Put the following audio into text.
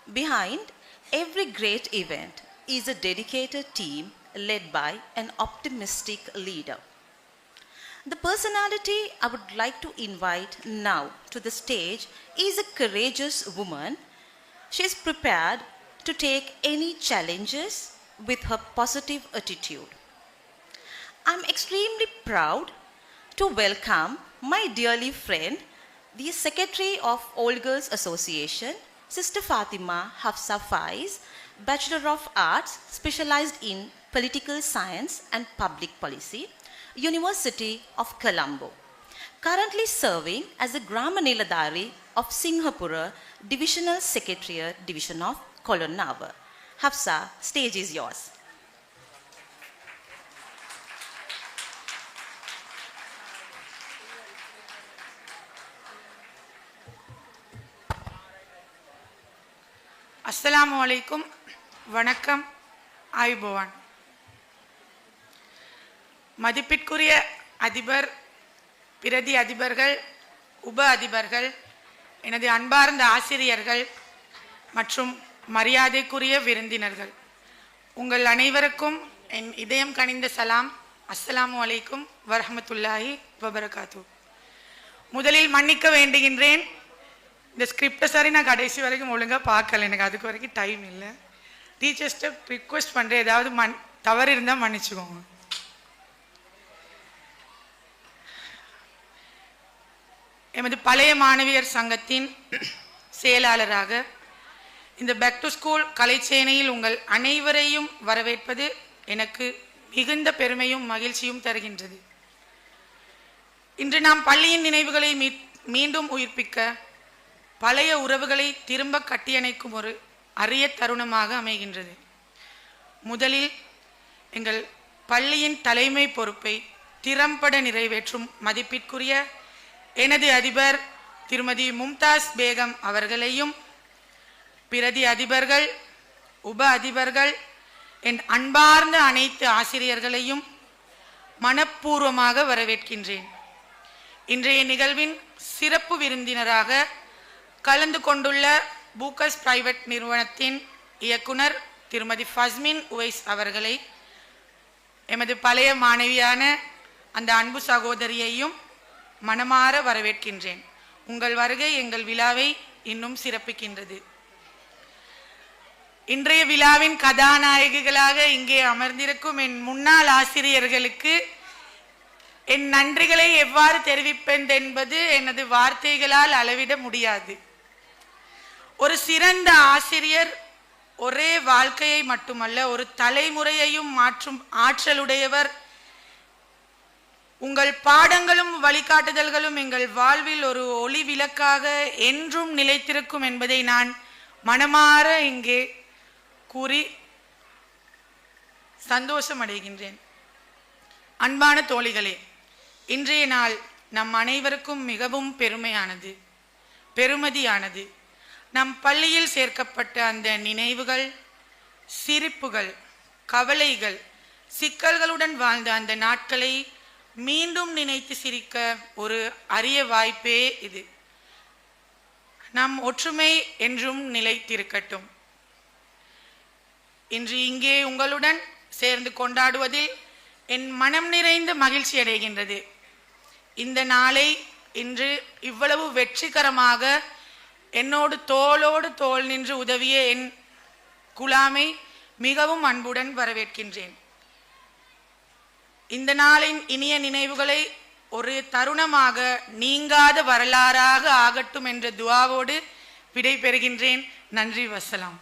Behind every great event is a dedicated team led by an optimistic leader. The personality I would like to invite now to the stage is a courageous woman. She is prepared to take any challenges with her positive attitude. I'm extremely proud to welcome my dearly friend, the Secretary of All Girls Association, Sister Fatima Hafsa Faiz, Bachelor of Arts, specialized in Political Science and Public Policy, University of Colombo. Currently serving as a Grama Niladhari of Singhapura Divisional Secretariat, Division of Kolonnavar. Hafsa, stage is yours. Assalamu alaikum, வணக்கம், ஆயுபோவான். மதிப்பிற்குரிய அதிபர், பிரதி அதிபர்கள், உப அதிபர்கள், எனது அன்பார்ந்த ஆசிரியர்கள் மற்றும் மரியாதைக்குரிய விருந்தினர்கள், உங்கள் அனைவருக்கும் என் இதயம் கனிந்த சலாம். அஸ்ஸலாமு அலைக்கும் வரஹ்மத்துல்லாஹி வபரகாத்து. முதலில் மன்னிக்க வேண்டுகின்றேன், இந்த ஸ்கிரிப்டை சரி நான் கடைசி வரைக்கும் ஒழுங்காக பார்க்கல, எனக்கு அதுக்கு வரைக்கும் டைம் இல்லை. டீச்சர்ஸ்ட்டை ரிக்வெஸ்ட் பண்ணுறேன், ஏதாவது தவறு இருந்தால் மன்னிச்சுக்கோங்க. எமது பழைய மாணவியர் சங்கத்தின் செயலாளராக இந்த பேக் டு ஸ்கூல் கலைச்சேனையில் உங்கள் அனைவரையும் வரவேற்பது எனக்கு மிகுந்த பெருமையும் மகிழ்ச்சியும் தருகின்றது. இன்று நாம் பள்ளியின் நினைவுகளை மீண்டும் உயிர்ப்பிக்க, பழைய உறவுகளை திரும்ப கட்டியணைக்கும் ஒரு அரிய தருணமாக அமைகின்றது. முதலில் எங்கள் பள்ளியின் தலைமை பொறுப்பை திறம்பட நிறைவேற்றும் மதிப்பிற்குரிய எனது அதிபர் திருமதி மும்தாஸ் பேகம் அவர்களையும், பிரதி அதிபர்கள், உப அதிபர்கள், என் அன்பார்ந்த அனைத்து ஆசிரியர்களையும் மனப்பூர்வமாக வரவேற்கின்றேன். இன்றைய நிகழ்வின் சிறப்பு விருந்தினராக கலந்து கொண்டுள்ள பூக்கஸ் பிரைவேட் நிறுவனத்தின் இயக்குனர் திருமதி ஃபஸ்மின் உவைஸ் அவர்களை, எமது பழைய மாணவியான அந்த அன்பு சகோதரியையும் மனமாற வரவேற்கின்றேன். உங்கள் வருகை எங்கள் விழாவை இன்னும் சிறப்பிக்கின்றது. இன்றைய விழாவின் கதாநாயகிகளாக இங்கே அமர்ந்திருக்கும் என் முன்னாள் ஆசிரியர்களுக்கு என் நன்றிகளை எவ்வாறு தெரிவிப்பேன் என்பது எனது வார்த்தைகளால் அளவிட முடியாது. ஒரு சிறந்த ஆசிரியர் ஒரே வாழ்க்கையை மட்டுமல்ல, ஒரு தலைமுறையையும் மாற்றும் ஆற்றலுடையவர். உங்கள் பாடங்களும் வழிகாட்டுதல்களும் எங்கள் வாழ்வில் ஒரு ஒளி விளக்காக என்றும் நிலைத்திருக்கும் என்பதை நான் மனமாற இங்கே கூறி சந்தோஷம் அடைகின்றேன். அன்பான தோழிகளே, இன்றைய நாள் நம் அனைவருக்கும் மிகவும் பெருமையானது, பெருமதியானது. நம் பள்ளியில் சேர்க்கப்பட்ட அந்த நினைவுகள், சிரிப்புகள், கவலைகள், சிக்கல்களுடன் வாழ்ந்த அந்த நாட்களை மீண்டும் நினைத்து சிரிக்க ஒரு அரிய வாய்ப்பே இது. நம் ஒற்றுமை என்றும் நிலைத்திருக்கட்டும். இன்று இங்கே உங்களுடன் சேர்ந்து கொண்டாடுவதில் என் மனம் நிறைந்த மகிழ்ச்சி அடைகின்றது. இந்த நாளை இன்று இவ்வளவு வெற்றிகரமாக என்னோடு தோளோடு தோள் நின்று உதவிய என் குலாமை மிகவும் அன்புடன் வரவேற்கின்றேன். இந்த நாளின் இனிய நினைவுகளை ஒரு தருணமாக, நீங்காத வரலாறாக ஆகட்டும் என்ற துஆவோடு விடை பெறுகின்றேன். நன்றி, வசலாம்.